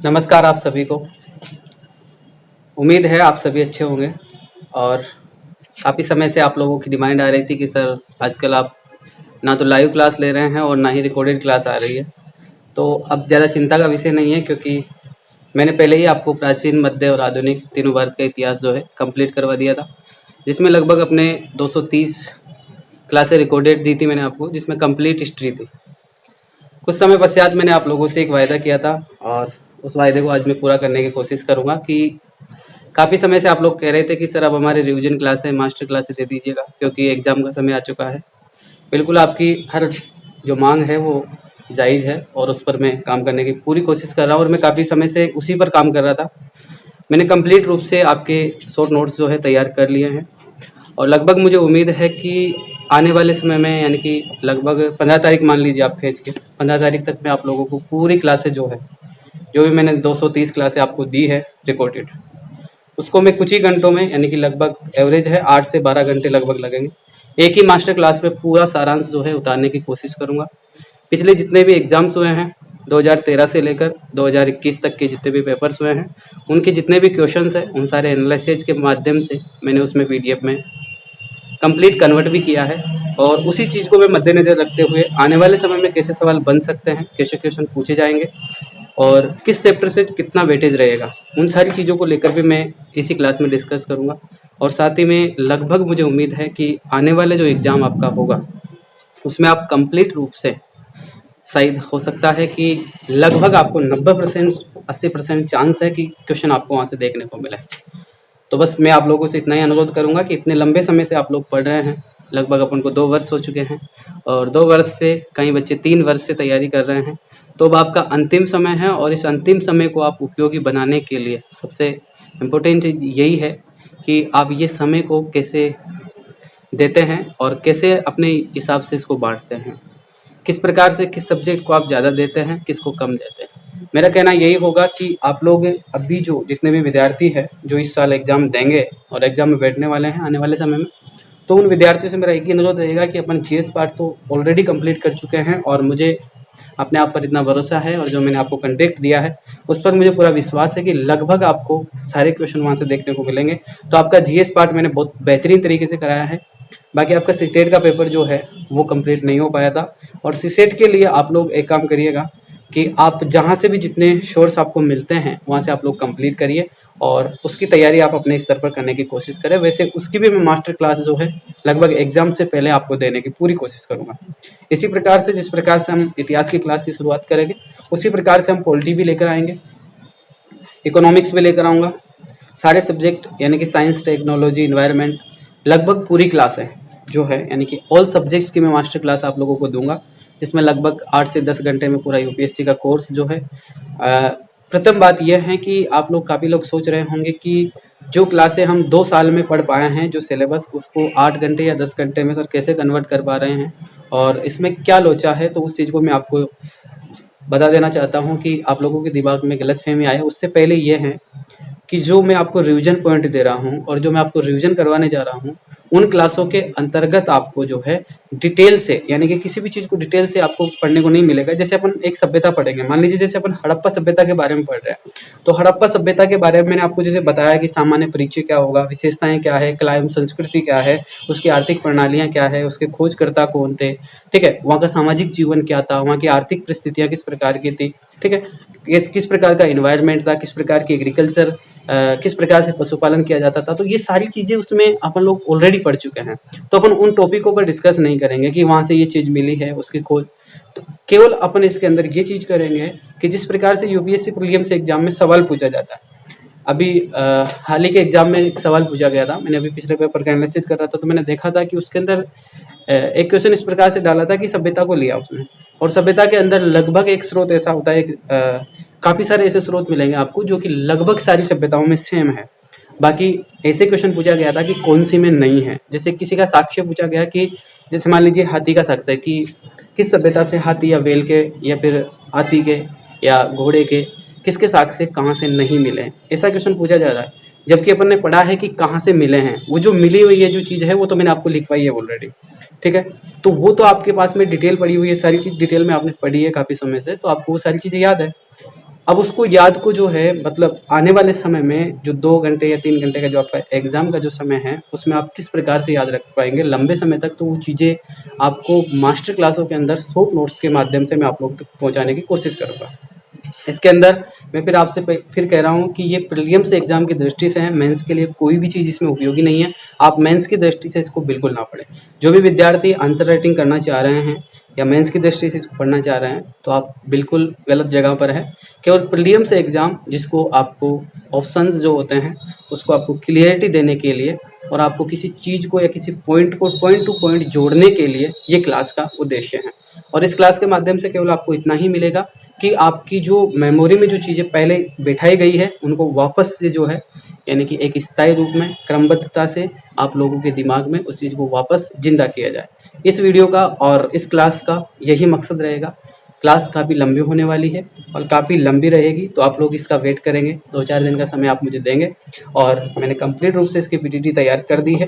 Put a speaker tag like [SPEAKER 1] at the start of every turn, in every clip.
[SPEAKER 1] नमस्कार आप सभी को। उम्मीद है आप सभी अच्छे होंगे। और काफ़ी समय से आप लोगों की डिमांड आ रही थी कि सर आजकल आप ना तो लाइव क्लास ले रहे हैं और ना ही रिकॉर्डेड क्लास आ रही है। तो अब ज़्यादा चिंता का विषय नहीं है, क्योंकि मैंने पहले ही आपको प्राचीन, मध्य और आधुनिक तीनों भारत का इतिहास जो है कंप्लीट करवा दिया था, जिसमें लगभग अपने 230 क्लासें रिकॉर्डेड दी थी मैंने आपको, जिसमें कंप्लीट हिस्ट्री थी। कुछ समय पश्चात मैंने आप लोगों से एक वायदा किया था और उस वायदे को आज मैं पूरा करने की कोशिश करूँगा कि काफ़ी समय से आप लोग कह रहे थे कि सर अब हमारे रिवीजन क्लासें, मास्टर क्लासेस दे दीजिएगा, क्योंकि एग्ज़ाम का समय आ चुका है। बिल्कुल आपकी हर जो मांग है वो जायज़ है और उस पर मैं काम करने की पूरी कोशिश कर रहा हूँ और मैं काफ़ी समय से उसी पर काम कर रहा था। मैंने कंप्लीट रूप से आपके शॉर्ट नोट्स जो है तैयार कर लिए हैं और लगभग मुझे उम्मीद है कि आने वाले समय में, यानी कि लगभग 15 तारीख मान लीजिए आप खींच के, 15 तारीख तक मैं आप लोगों को पूरी क्लासें जो है, जो भी मैंने 230 क्लासें आपको दी है रिकॉर्डेड, उसको मैं कुछ ही घंटों में, यानी कि लगभग एवरेज है 8 से 12 घंटे लगभग लगेंगे, एक ही मास्टर क्लास में पूरा सारांश जो है उतारने की कोशिश करूंगा। पिछले जितने भी एग्जाम्स हुए हैं 2013 से लेकर 2021 तक के जितने भी पेपर्स हुए हैं, उनके जितने भी क्वेश्चंस हैं उन सारे एनालिसिस के माध्यम से मैंने उसमें पीडीएफ में कंप्लीट कन्वर्ट भी किया है। और उसी चीज़ को मैं मद्देनजर रखते हुए आने वाले समय में कैसे सवाल बन सकते हैं, कैसे क्वेश्चन पूछे जाएंगे और किस चैप्टर से कितना वेटेज रहेगा, उन सारी चीज़ों को लेकर भी मैं इसी क्लास में डिस्कस करूंगा। और साथ ही में लगभग मुझे उम्मीद है कि आने वाले जो एग्ज़ाम आपका होगा उसमें आप कंप्लीट रूप से, शायद हो सकता है कि लगभग आपको 90% 80% चांस है कि क्वेश्चन आपको वहाँ से देखने को मिले। तो बस मैं आप लोगों से इतना ही अनुरोध करूंगा कि इतने लंबे समय से आप लोग पढ़ रहे हैं, लगभग अपन को 2 वर्ष हो चुके हैं और 2 वर्ष से कई बच्चे 3 वर्ष से तैयारी कर रहे हैं। तो अब आपका अंतिम समय है और इस अंतिम समय को आप उपयोगी बनाने के लिए सबसे इम्पोर्टेंट चीज़ यही है कि आप ये समय को कैसे देते हैं और कैसे अपने हिसाब से इसको बांटते हैं, किस प्रकार से किस सब्जेक्ट को आप ज़्यादा देते हैं, किसको कम देते हैं। मेरा कहना यही होगा कि आप लोग अभी जो जितने भी विद्यार्थी हैं जो इस साल एग्ज़ाम देंगे और एग्ज़ाम में बैठने वाले हैं आने वाले समय में, तो उन विद्यार्थियों से मेरा एक ही अनुरोध रहेगा कि अपन जीएस पार्ट तो ऑलरेडी कंप्लीट कर चुके हैं और मुझे अपने आप पर इतना भरोसा है और जो मैंने आपको कंटेक्ट दिया है उस पर मुझे पूरा विश्वास है कि लगभग आपको सारे क्वेश्चन वहाँ से देखने को मिलेंगे। तो आपका जीएस पार्ट मैंने बहुत बेहतरीन तरीके से कराया है। बाकी आपका सीटेट का पेपर जो है वो कंप्लीट नहीं हो पाया था और सीसेट के लिए आप लोग एक काम करिएगा कि आप जहाँ से भी जितने सोर्स आपको मिलते हैं वहाँ से आप लोग कंप्लीट करिए और उसकी तैयारी आप अपने स्तर पर करने की कोशिश करें। वैसे उसकी भी मैं मास्टर क्लास जो है लगभग एग्जाम से पहले आपको देने की पूरी कोशिश करूँगा। इसी प्रकार से जिस प्रकार से हम इतिहास की क्लास की शुरुआत करेंगे उसी प्रकार से हम पॉलिटी भी लेकर आएंगे, इकोनॉमिक्स भी लेकर आऊँगा, सारे सब्जेक्ट यानी कि साइंस, टेक्नोलॉजी, इन्वायरमेंट, लगभग पूरी क्लास है जो है, यानी कि ऑल सब्जेक्ट्स की मैं मास्टर क्लास आप लोगों को दूंगा, जिसमें लगभग 8 से 10 घंटे में पूरा यूपीएससी का कोर्स जो है। प्रथम बात यह है कि आप लोग काफ़ी लोग सोच रहे होंगे कि जो क्लासें हम 2 साल में पढ़ पाए हैं, जो सिलेबस, उसको 8 घंटे या 10 घंटे में सर कैसे कन्वर्ट कर पा रहे हैं और इसमें क्या लोचा है। तो उस चीज़ को मैं आपको बता देना चाहता हूँ कि आप लोगों के दिमाग में गलतफहमी आए उससे पहले ये है कि जो मैं आपको रिवीजन पॉइंट दे रहा हूँ और जो मैं आपको रिवीजन करवाने जा रहा हूँ उन क्लासों के अंतर्गत आपको जो है डिटेल से, यानी कि किसी भी चीज़ को डिटेल से आपको पढ़ने को नहीं मिलेगा। जैसे अपन एक सभ्यता पढ़ेंगे, मान लीजिए जैसे अपन हड़प्पा सभ्यता के बारे में पढ़ रहे हैं, तो हड़प्पा सभ्यता के बारे में मैंने आपको जैसे बताया कि सामान्य परिचय क्या होगा, विशेषताएं क्या है, कला एवं संस्कृति क्या है, उसकी आर्थिक प्रणालियाँ क्या है, उसके खोजकर्ता कौन थे, ठीक है, वहाँ का सामाजिक जीवन क्या था, वहाँ की आर्थिक परिस्थितियाँ किस प्रकार की थी, ठीक है, किस प्रकार का इन्वायरमेंट था, किस प्रकार की एग्रीकल्चर, किस प्रकार से पशुपालन किया जाता था। तो ये सारी चीज़ें उसमें अपन लोग ऑलरेडी पढ़ चुके हैं, तो अपन उन टॉपिकों पर डिस्कस नहीं करेंगे कि वहाँ से ये चीज़ मिली है उसकी खोज। तो केवल अपन इसके अंदर ये चीज़ करेंगे कि जिस प्रकार से यूपीएससी प्रीलिम्स एग्जाम में सवाल पूछा जाता है, अभी हाल ही के एग्जाम में एक सवाल पूछा गया था, मैंने अभी पिछले पेपर का एनालिसिस कर रहा था तो मैंने देखा था कि उसके अंदर एक क्वेश्चन इस प्रकार से डाला था कि सभ्यता को लिया उसने, और सभ्यता के अंदर लगभग एक स्रोत ऐसा होता है, काफ़ी सारे ऐसे स्रोत मिलेंगे आपको जो कि लगभग सारी सभ्यताओं में सेम है। बाकी ऐसे क्वेश्चन पूछा गया था कि कौन सी में नहीं है। जैसे किसी का साक्ष्य पूछा गया कि जैसे मान लीजिए हाथी का साक्ष्य है कि किस सभ्यता से हाथी या बैल के या फिर हाथी के या घोड़े के किसके साक्ष्य कहाँ से नहीं मिले, ऐसा क्वेश्चन पूछा जा रहा है। जबकि अपन ने पढ़ा है कि कहाँ से मिले हैं, वो जो मिली हुई है जो चीज़ है वो तो मैंने आपको लिखवाई है ऑलरेडी, ठीक है, तो वो तो आपके पास में डिटेल पड़ी हुई है, सारी चीज़ डिटेल में आपने पढ़ी है काफ़ी समय से, तो आपको वो सारी चीज़ें याद है। अब उसको याद को जो है मतलब आने वाले समय में जो 2 घंटे या 3 घंटे का जो आपका एग्ज़ाम का जो समय है, उसमें आप किस प्रकार से याद रख पाएँगे लंबे समय तक, तो वो चीज़ें आपको मास्टर क्लासों के अंदर शॉर्ट नोट्स के माध्यम से मैं आप लोगों तक पहुँचाने की कोशिश करूँगा। इसके अंदर मैं फिर आपसे फिर कह रहा हूँ कि ये प्रीलिम्स एग्जाम की दृष्टि से है, मेंस के लिए कोई भी चीज़ इसमें उपयोगी नहीं है। आप मेंस की दृष्टि से इसको बिल्कुल ना पढ़ें। जो भी विद्यार्थी आंसर राइटिंग करना चाह रहे हैं या मेंस की दृष्टि से इसको पढ़ना चाह रहे हैं, तो आप बिल्कुल गलत जगह पर है। केवल प्रीलिम्स एग्जाम जिसको आपको ऑप्शंस जो होते हैं उसको आपको क्लियरिटी देने के लिए और आपको किसी चीज़ को या किसी पॉइंट को पॉइंट टू पॉइंट जोड़ने के लिए ये क्लास का उद्देश्य है। और इस क्लास के माध्यम से केवल आपको इतना ही मिलेगा कि आपकी जो मेमोरी में जो चीज़ें पहले बिठाई गई है उनको वापस से जो है यानी कि एक स्थायी रूप में क्रमबद्धता से आप लोगों के दिमाग में उस चीज़ को वापस जिंदा किया जाए। इस वीडियो का और इस क्लास का यही मकसद रहेगा। क्लास काफ़ी लंबी होने वाली है और काफ़ी लंबी रहेगी, तो आप लोग इसका वेट करेंगे। 2-4 दिन का समय आप मुझे देंगे और मैंने कंप्लीट रूप से इसकी पीटीटी तैयार कर दी है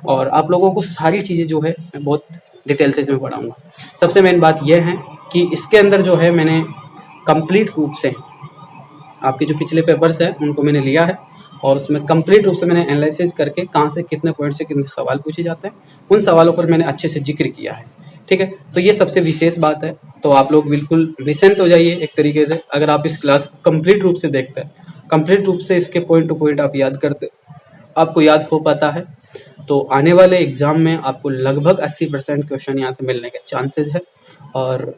[SPEAKER 1] और आप लोगों को सारी चीज़ें जो है मैं बहुत डिटेल से इसमें पढ़ाऊँगा। सबसे मेन बात यह है कि इसके अंदर जो है मैंने कंप्लीट रूप से आपके जो पिछले पेपर्स हैं उनको मैंने लिया है और उसमें कंप्लीट रूप से मैंने एनालिसिस करके कहाँ से कितने पॉइंट से कितने सवाल पूछे जाते हैं उन सवालों पर मैंने अच्छे से जिक्र किया है। ठीक है, तो ये सबसे विशेष बात है। तो आप लोग बिल्कुल निश्चिंत हो जाइए एक तरीके से, अगर आप इस क्लास को कंप्लीट रूप से देखते हैं, कंप्लीट रूप से इसके पॉइंट टू पॉइंट आप याद करते, आपको याद हो पाता है, तो आने वाले एग्जाम में आपको लगभग 80% क्वेश्चन यहाँ से मिलने के चांसेस है। और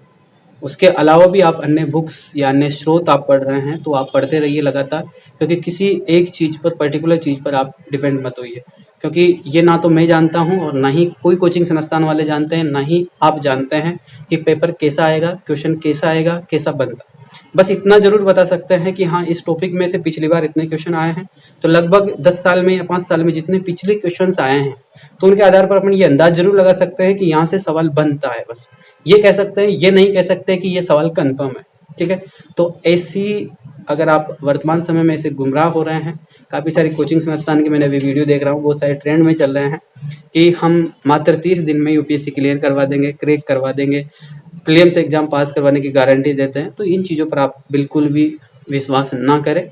[SPEAKER 1] उसके अलावा भी आप अन्य बुक्स या अन्य स्रोत आप पढ़ रहे हैं तो आप पढ़ते रहिए लगातार, क्योंकि किसी एक चीज़ पर पर्टिकुलर चीज़ पर आप डिपेंड मत होइए, क्योंकि ये ना तो मैं जानता हूँ और ना ही कोई कोचिंग संस्थान वाले जानते हैं, ना ही आप जानते हैं कि पेपर कैसा आएगा, क्वेश्चन कैसा आएगा, कैसा बनता। बस इतना जरूर बता सकते हैं कि हाँ इस टॉपिक में से पिछली बार इतने क्वेश्चन आए हैं, तो लगभग 10 साल में या 5 साल में जितने पिछले क्वेश्चन आए हैं तो उनके आधार पर अपन ये अंदाज जरूर लगा सकते हैं कि यहाँ से सवाल बनता है। बस ये कह सकते हैं, ये नहीं कह सकते कि ये सवाल कन्फर्म है। ठीक है, तो ऐसी अगर आप वर्तमान समय में ऐसे गुमराह हो रहे हैं, काफ़ी सारी कोचिंग संस्थान की मैंने अभी वीडियो देख रहा हूँ, बहुत सारे ट्रेंड में चल रहे हैं कि हम मात्र 30 दिन में यूपीएससी क्लियर करवा देंगे, क्रैक करवा देंगे, प्रीलिम्स एग्जाम पास करवाने की गारंटी देते हैं, तो इन चीज़ों पर आप बिल्कुल भी विश्वास ना करें।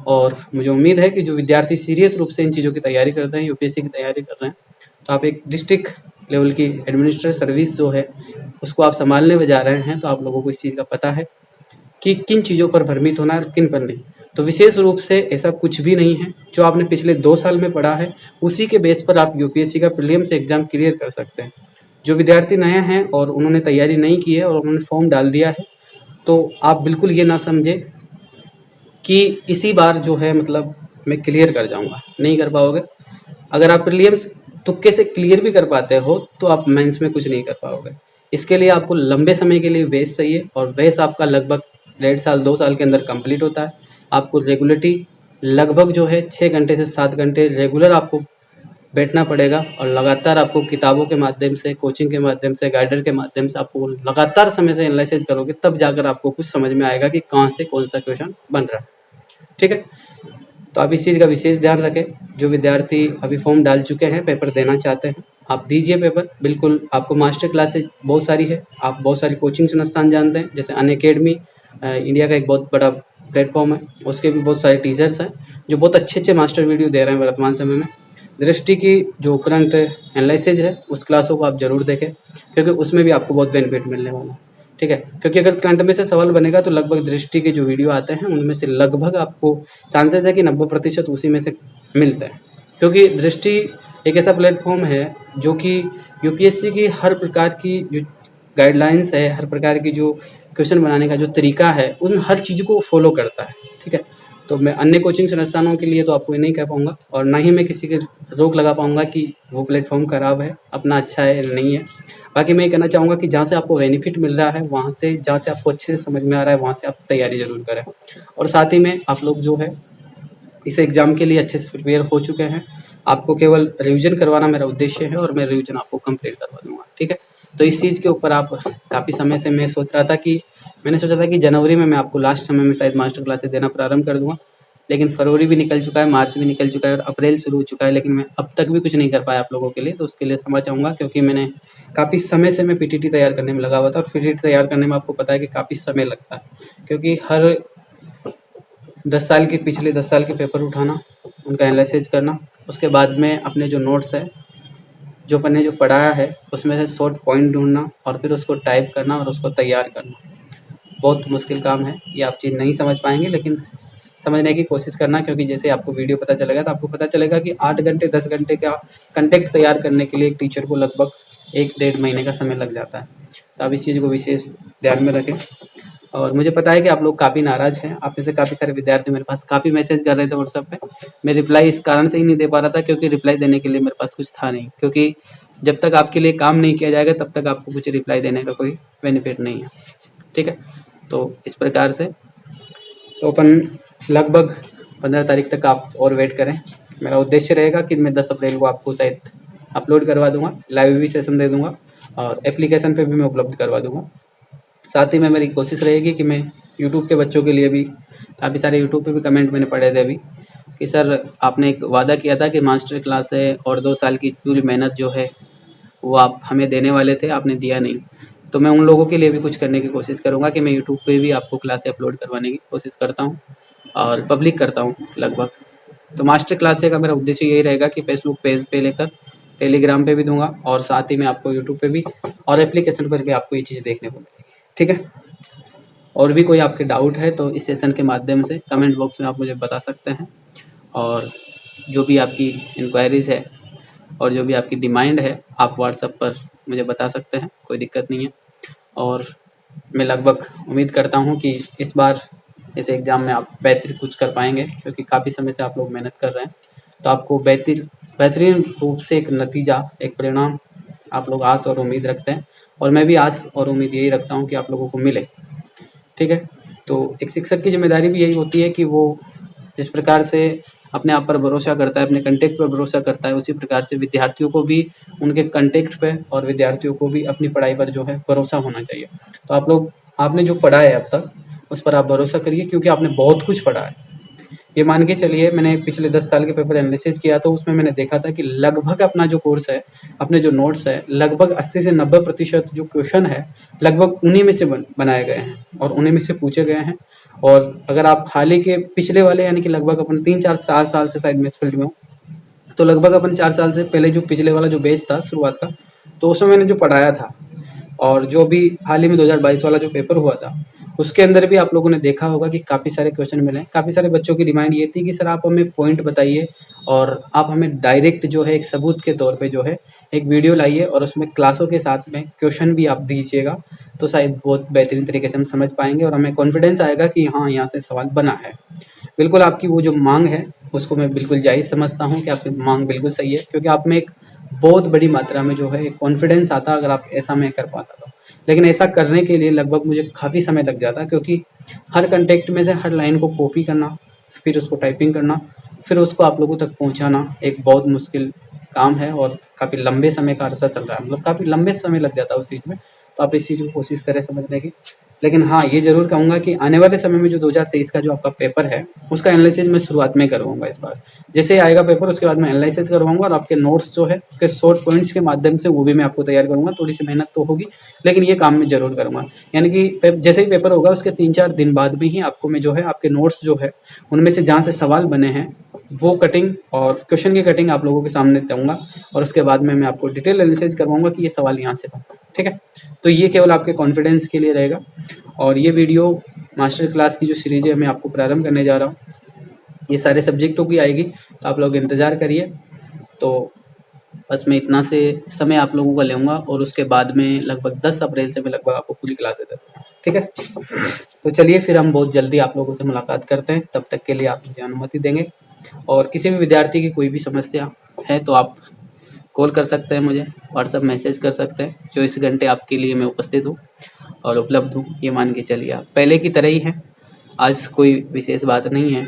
[SPEAKER 1] और मुझे उम्मीद है कि जो विद्यार्थी सीरियस रूप से इन चीज़ों की तैयारी करते हैं, यूपीएससी की तैयारी कर रहे हैं, तो आप एक डिस्ट्रिक्ट लेवल की एडमिनिस्ट्रेटिव सर्विस जो है उसको आप संभालने में जा रहे हैं, तो आप लोगों को इस चीज़ का पता है कि किन चीज़ों पर भ्रमित होना है और किन पर नहीं। तो विशेष रूप से ऐसा कुछ भी नहीं है, जो आपने पिछले 2 साल में पढ़ा है उसी के बेस पर आप यूपीएससी का प्रीलिम्स एग्जाम क्लियर कर सकते हैं। जो विद्यार्थी नए हैं और उन्होंने तैयारी नहीं की है और उन्होंने फॉर्म डाल दिया है, तो आप बिल्कुल ये ना समझे कि इसी बार जो है मतलब मैं क्लियर कर जाऊंगा, नहीं कर पाओगे। अगर आप प्रीलिम्स तुक्के से क्लियर भी कर पाते हो तो आप मेंस में कुछ नहीं कर पाओगे। इसके लिए आपको लंबे समय के लिए बेस चाहिए और बेस आपका लगभग 1.5 साल 2 साल के अंदर कंप्लीट होता है। आपको रेगुलरिटी लगभग जो है 6 घंटे से 7 घंटे रेगुलर आपको बैठना पड़ेगा और लगातार आपको किताबों के माध्यम से, कोचिंग के माध्यम से, गाइडर के माध्यम से आपको लगातार समय से एनालिसिस करोगे, तब जाकर आपको कुछ समझ में आएगा कि कहाँ से कौन सा क्वेश्चन बन रहा है। ठीक है, तो आप इस चीज़ का विशेष ध्यान रखें। जो विद्यार्थी अभी फॉर्म डाल चुके हैं, पेपर देना चाहते हैं, आप दीजिए पेपर। बिल्कुल आपको मास्टर क्लासेज बहुत सारी है, आप बहुत सारी कोचिंग संस्थान जानते हैं, जैसे अनअकैडमी इंडिया का एक बहुत बड़ा प्लेटफॉर्म है, उसके भी बहुत सारे टीचर्स हैं जो बहुत अच्छे अच्छे मास्टर वीडियो दे रहे हैं वर्तमान समय में। दृष्टि की जो करंट एनालिसिस है उस क्लासों को आप जरूर देखें, क्योंकि उसमें भी आपको बहुत बेनिफिट मिलने वाला है। ठीक है, क्योंकि अगर करंट में से सवाल बनेगा तो लगभग दृष्टि के जो वीडियो आते हैं उनमें से लगभग आपको चांसेस है कि 90% उसी में से मिलता है, क्योंकि दृष्टि एक ऐसा प्लेटफॉर्म है जो कि यूपीएससी की हर प्रकार की जो गाइडलाइंस है, हर प्रकार की जो क्वेश्चन बनाने का जो तरीका है, उन हर चीज़ को फॉलो करता है। ठीक है, तो मैं अन्य कोचिंग संस्थानों के लिए तो आपको ये नहीं कह पाऊंगा और ना ही मैं किसी के रोक लगा पाऊंगा कि वो प्लेटफॉर्म खराब है, अपना अच्छा है नहीं है। बाकी मैं ये कहना चाहूँगा कि जहाँ से आपको बेनिफिट मिल रहा है वहाँ से, जहाँ से आपको अच्छे से समझ में आ रहा है वहाँ से आप तैयारी जरूर करें। और साथ ही में आप लोग जो है इस एग्ज़ाम के लिए अच्छे से प्रिपेयर हो चुके हैं, आपको केवल रिवीजन करवाना मेरा उद्देश्य है और मैं रिवीजन आपको कंप्लीट करवा दूंगा। ठीक है, तो इस चीज़ के ऊपर आप काफ़ी समय से मैंने सोचा था कि जनवरी में मैं आपको लास्ट समय में शायद मास्टर क्लासेस देना प्रारंभ कर दूंगा, लेकिन फरवरी भी निकल चुका है, मार्च भी निकल चुका है और अप्रैल शुरू हो चुका है, लेकिन मैं अब तक भी कुछ नहीं कर पाया आप लोगों के लिए। तो उसके लिए क्षमा चाहूँगा, क्योंकि मैंने काफ़ी समय से मैं पीटीटी तैयार करने में लगा हुआ था और पीटीटी तैयार करने में आपको पता है कि काफ़ी समय लगता है, क्योंकि हर 10 साल के पिछले 10 साल के पेपर उठाना, उनका एनालिसिस करना, उसके बाद में अपने जो नोट्स है, जो अपन ने जो पढ़ाया है, उसमें से शॉर्ट पॉइंट ढूँढना और फिर उसको टाइप करना और उसको तैयार करना। बहुत मुश्किल काम है, ये आप चीज़ नहीं समझ पाएँगे, लेकिन समझने की कोशिश करना, क्योंकि जैसे आपको वीडियो पता चलेगा तो आपको पता चलेगा कि 8 घंटे 10 घंटे का कंटेंट तैयार करने के लिए एक टीचर को लगभग 1 डेढ़ महीने का समय लग जाता है। तो आप इस चीज़ को विशेष ध्यान में रखें। और मुझे पता है कि आप लोग काफ़ी नाराज़ हैं, आप में से काफ़ी सारे विद्यार्थी मेरे पास काफ़ी मैसेज कर रहे थे व्हाट्सएप पे। मैं रिप्लाई इस कारण से ही नहीं दे पा रहा था क्योंकि रिप्लाई देने के लिए मेरे पास कुछ था नहीं, क्योंकि जब तक आपके लिए काम नहीं किया जाएगा तब तक आपको कुछ रिप्लाई देने का कोई बेनिफिट नहीं है, ठीक है। तो इस प्रकार से तो अपन लगभग 15 तारीख तक आप और वेट करें। मेरा उद्देश्य रहेगा कि मैं 10 अप्रैल को आपको शायद अपलोड करवा दूंगा, लाइव भी सेशन दे दूंगा और एप्लीकेशन पे भी मैं उपलब्ध करवा दूंगा। साथ ही में मेरी कोशिश रहेगी कि मैं यूट्यूब के बच्चों के लिए भी, काफ़ी सारे यूट्यूब पे भी कमेंट मैंने पढ़े थे अभी कि सर आपने एक वादा किया था कि मास्टर क्लास है और 2 साल की पूरी मेहनत जो है वो आप हमें देने वाले थे, आपने दिया नहीं। तो मैं उन लोगों के लिए भी कुछ करने की कोशिश करूँगा कि मैं यूट्यूब पे भी आपको क्लासें अपलोड करवाने की कोशिश करता हूँ और पब्लिक करता हूँ लगभग। तो मास्टर क्लासें का मेरा उद्देश्य यही रहेगा कि फेसबुक पेज पे लेकर टेलीग्राम पे भी दूंगा और साथ ही में आपको यूट्यूब पे भी और एप्लीकेशन पर भी आपको ये चीज़ें देखने को मिलेगी, ठीक है। और भी कोई आपके डाउट है तो इस सेशन के माध्यम से कमेंट बॉक्स में आप मुझे बता सकते हैं, और जो भी आपकी इंक्वायरीज़ है और जो भी आपकी डिमांड है आप व्हाट्सएप पर मुझे बता सकते हैं, कोई दिक्कत नहीं है। और मैं लगभग उम्मीद करता हूँ कि इस बार इस एग्ज़ाम में आप बेहतर कुछ कर पाएंगे, क्योंकि काफ़ी समय से आप लोग मेहनत कर रहे हैं। तो आपको बेहतरीन रूप से एक नतीजा, एक परिणाम आप लोग आस और उम्मीद रखते हैं, और मैं भी आस और उम्मीद यही रखता हूँ कि आप लोगों को मिले, ठीक है। तो एक शिक्षक की जिम्मेदारी भी यही होती है कि वो जिस प्रकार से अपने आप पर भरोसा करता है, अपने कंटेक्ट पर भरोसा करता है, उसी प्रकार से विद्यार्थियों को भी उनके कंटेक्ट पे और विद्यार्थियों को भी अपनी पढ़ाई पर जो है भरोसा होना चाहिए। तो आप लोग, आपने जो पढ़ा है अब तक उस पर आप भरोसा करिए, क्योंकि आपने बहुत कुछ पढ़ा है। ये मान के चलिए, मैंने पिछले 10 साल के पेपर एनालिसिस किया तो उसमें मैंने देखा था कि लगभग अपना जो कोर्स है, अपने जो नोट्स है, लगभग 80 से 90% जो क्वेश्चन है लगभग उन्हीं में से बनाए गए हैं और उन्हीं में से पूछे गए हैं। और अगर आप हाल ही के पिछले वाले यानी कि लगभग अपन 3-4 साल से शायद मैं इस फील्ड में हूँ, तो लगभग अपन 4 साल से पहले जो पिछले वाला जो बैच था शुरुआत का, तो उसमें मैंने जो पढ़ाया था और जो भी हाल ही में 2022 वाला जो पेपर हुआ था उसके अंदर भी आप लोगों ने देखा होगा कि काफ़ी सारे क्वेश्चन मिले। काफ़ी सारे बच्चों की डिमांड ये थी कि सर आप हमें पॉइंट बताइए और आप हमें डायरेक्ट जो है एक सबूत के तौर पे जो है एक वीडियो लाइए और उसमें क्लासों के साथ में क्वेश्चन भी आप दीजिएगा, तो शायद बहुत बेहतरीन तरीके से हम समझ पाएंगे और हमें कॉन्फिडेंस आएगा कि हाँ, यहाँ से सवाल बना है। बिल्कुल आपकी वो जो मांग है उसको मैं बिल्कुल जायज़ समझता हूँ कि आपकी मांग बिल्कुल सही है, क्योंकि आप में एक बहुत बड़ी मात्रा में जो है एक कॉन्फिडेंस आता अगर आप ऐसा मैं कर पाता तो। लेकिन ऐसा करने के लिए लगभग मुझे काफ़ी समय लग जाता, क्योंकि हर कंटेक्ट में से हर लाइन को कॉपी करना, फिर उसको टाइपिंग करना, फिर उसको आप लोगों तक पहुँचाना एक बहुत मुश्किल काम है और काफ़ी लंबे समय का अरसा चल रहा है, मतलब काफ़ी लंबे समय लग जाता है उस चीज़ में। तो आप इस चीज़ को कोशिश करें समझने की। लेकिन हाँ, ये ज़रूर कहूँगा कि आने वाले समय में जो 2023 का जो आपका पेपर है उसका एनालिसिस मैं शुरुआत में करवाऊँगा इस बार। जैसे आएगा पेपर उसके बाद मैं एनालिसिस करवाऊँगा और आपके नोट्स जो है उसके शॉर्ट पॉइंट्स के माध्यम से वो भी मैं आपको तैयार करूँगा। थोड़ी सी मेहनत तो होगी, लेकिन ये काम मैं ज़रूर करूँगा। यानी कि जैसे ही पेपर होगा उसके 3-4 दिन बाद में ही आपको मैं जो है आपके नोट्स जो है उनमें से जहाँ से सवाल बने हैं वो कटिंग और क्वेश्चन की कटिंग आप लोगों के सामने दूँगा और उसके बाद में मैं आपको डिटेल एनालिसिस करवाऊँगा कि ये सवाल यहाँ से बना, ठीक है। तो ये केवल आपके कॉन्फिडेंस के लिए रहेगा। और ये वीडियो मास्टर क्लास की जो सीरीज़ है मैं आपको प्रारंभ करने जा रहा हूँ, ये सारे सब्जेक्टों की आएगी, तो आप लोग इंतज़ार करिए। तो बस मैं इतना से समय आप लोगों का लूँगा और उसके बाद में लगभग 10 अप्रैल से मैं लगभग आपको पूरी क्लासेस दे दूँगा, ठीक है। तो चलिए फिर हम बहुत जल्दी आप लोगों से मुलाकात करते हैं, तब तक के लिए आप मुझे अनुमति देंगे। और किसी भी विद्यार्थी की कोई भी समस्या है तो आप कॉल कर सकते हैं, मुझे व्हाट्सएप मैसेज कर सकते हैं। 24 घंटे आपके लिए मैं उपस्थित हूँ और उपलब्ध हूँ, ये मान के चलिए आप पहले की तरह ही हैं। आज कोई विशेष बात नहीं है।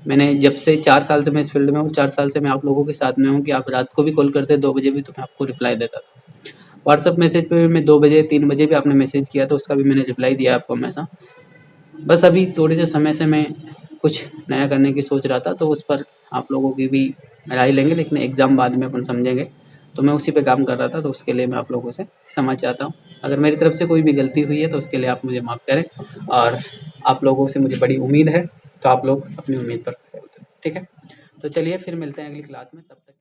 [SPEAKER 1] मैंने जब से 4 साल से मैं इस फील्ड में हूँ, 4 साल से मैं आप लोगों के साथ में हूँ कि आप रात को भी कॉल करते 2 बजे भी तो मैं आपको रिप्लाई देता था। व्हाट्सएप मैसेज पे भी मैं 2 बजे 3 बजे भी आपने मैसेज किया तो उसका भी मैंने रिप्लाई दिया आपको हमेशा। बस अभी थोड़े से समय से मैं कुछ नया करने की सोच रहा था, तो उस पर आप लोगों की भी राय लेंगे, लेकिन एग्ज़ाम बाद में अपन समझेंगे। तो मैं उसी पे काम कर रहा था, तो उसके लिए मैं आप लोगों से क्षमा चाहता हूँ। अगर मेरी तरफ से कोई भी गलती हुई है तो उसके लिए आप मुझे माफ़ करें और आप लोगों से मुझे बड़ी उम्मीद है। तो आप लोग अपनी उम्मीद पर खरे उतरें। ठीक है, तो चलिए फिर मिलते हैं अगली क्लास में, तब तक